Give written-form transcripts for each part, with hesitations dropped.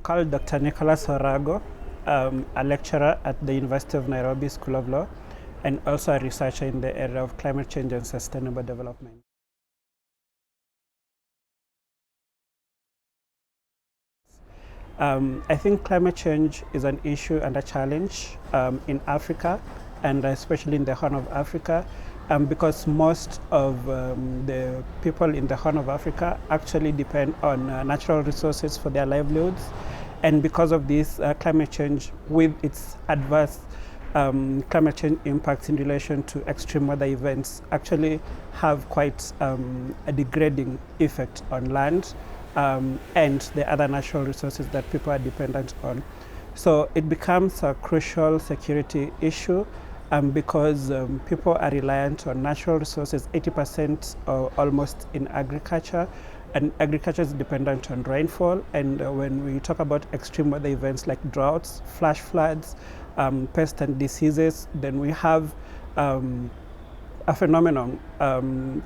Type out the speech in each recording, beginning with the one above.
called Dr. Nicholas Orago, a lecturer at the University of Nairobi School of Law, and also a researcher in the area of climate change and sustainable development. I think climate change is an issue and a challenge in Africa, and especially in the Horn of Africa, because most of the people in the Horn of Africa actually depend on natural resources for their livelihoods. And because of this, climate change, with its adverse climate change impacts in relation to extreme weather events, actually have quite a degrading effect on land and the other natural resources that people are dependent on. So it becomes a crucial security issue because people are reliant on natural resources, 80% almost in agriculture, and agriculture is dependent on rainfall. And when we talk about extreme weather events like droughts, flash floods, pests and diseases, then we have a phenomenon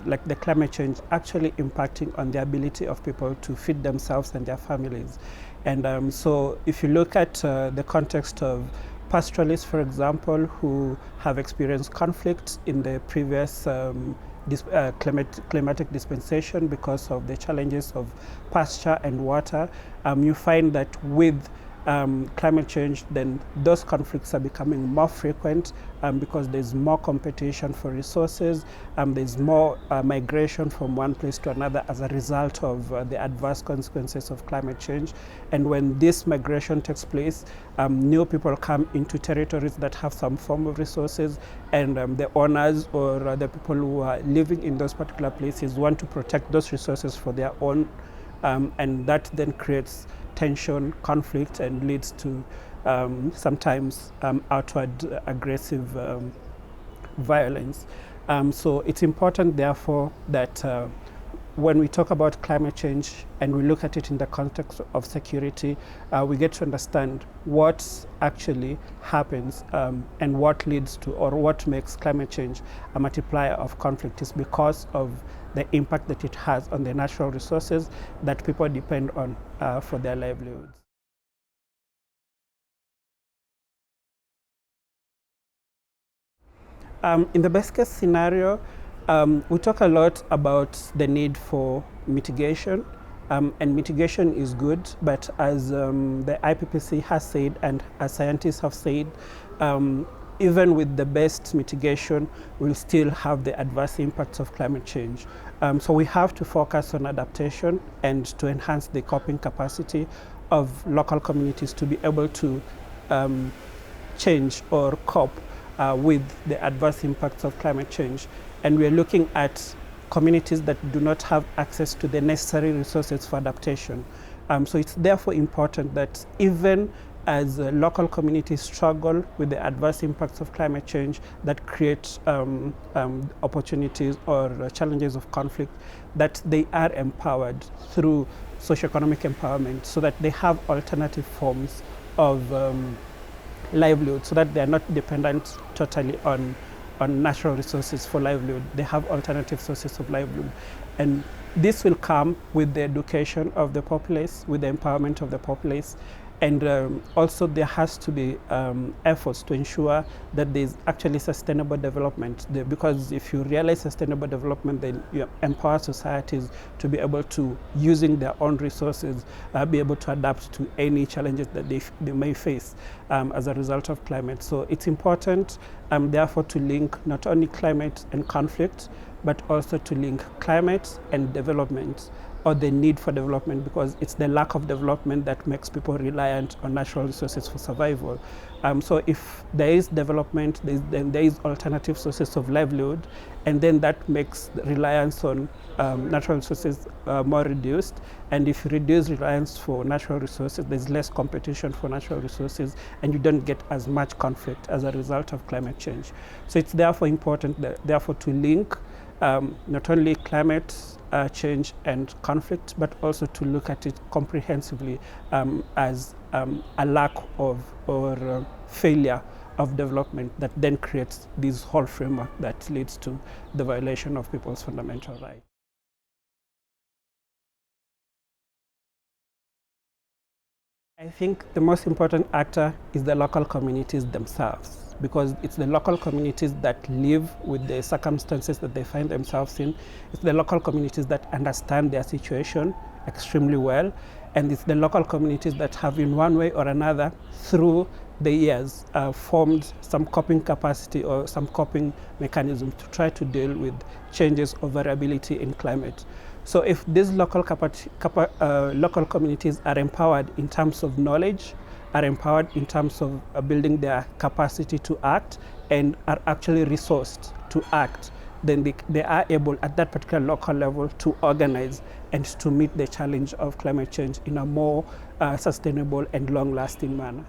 like the climate change actually impacting on the ability of people to feed themselves and their families. And so if you look at the context of pastoralists, for example, who have experienced conflict in the previous climatic dispensation because of the challenges of pasture and water, you find that with climate change, then those conflicts are becoming more frequent because there's more competition for resources, there's more migration from one place to another as a result of the adverse consequences of climate change. And when this migration takes place, new people come into territories that have some form of resources, and the owners or the people who are living in those particular places want to protect those resources for their own, and that then creates tension, conflict, and leads to sometimes outward aggressive violence. So it's important, therefore, that when we talk about climate change and we look at it in the context of security, we get to understand what actually happens and what leads to, or what makes climate change a multiplier of conflict is because of the impact that it has on the natural resources that people depend on for their livelihoods. In the best case scenario, we talk a lot about the need for mitigation, and mitigation is good, but as the IPPC has said and as scientists have said, even with the best mitigation, we'll still have the adverse impacts of climate change. So we have to focus on adaptation and to enhance the coping capacity of local communities to be able to change or cope with the adverse impacts of climate change. And we're looking at communities that do not have access to the necessary resources for adaptation. So it's therefore important that even as local communities struggle with the adverse impacts of climate change that create opportunities or challenges of conflict, that they are empowered through socioeconomic empowerment so that they have alternative forms of livelihood, so that they are not dependent totally on natural resources for livelihood. They have alternative sources of livelihood. And this will come with the education of the populace, with the empowerment of the populace. And also there has to be efforts to ensure that there's actually sustainable development. Because if you realize sustainable development, then you empower societies to be able to, using their own resources, be able to adapt to any challenges that they may face as a result of climate. So it's important, therefore, to link not only climate and conflict, but also to link climate and development, or the need for development, because it's the lack of development that makes people reliant on natural resources for survival. So if there is development, then there is alternative sources of livelihood, and then that makes the reliance on natural resources more reduced. And if you reduce reliance for natural resources, there's less competition for natural resources, and you don't get as much conflict as a result of climate change. So it's therefore important, therefore, to link not only climate change and conflict, but also to look at it comprehensively as a lack of or failure of development that then creates this whole framework that leads to the violation of people's fundamental rights. I think the most important actor is the local communities themselves, because it's the local communities that live with the circumstances that they find themselves in. It's the local communities that understand their situation extremely well, and it's the local communities that have, in one way or another, through the years, formed some coping capacity or some coping mechanism to try to deal with changes or variability in climate. So if these local communities are empowered in terms of knowledge, are empowered in terms of building their capacity to act, and are actually resourced to act, then they are able at that particular local level to organize and to meet the challenge of climate change in a more sustainable and long-lasting manner.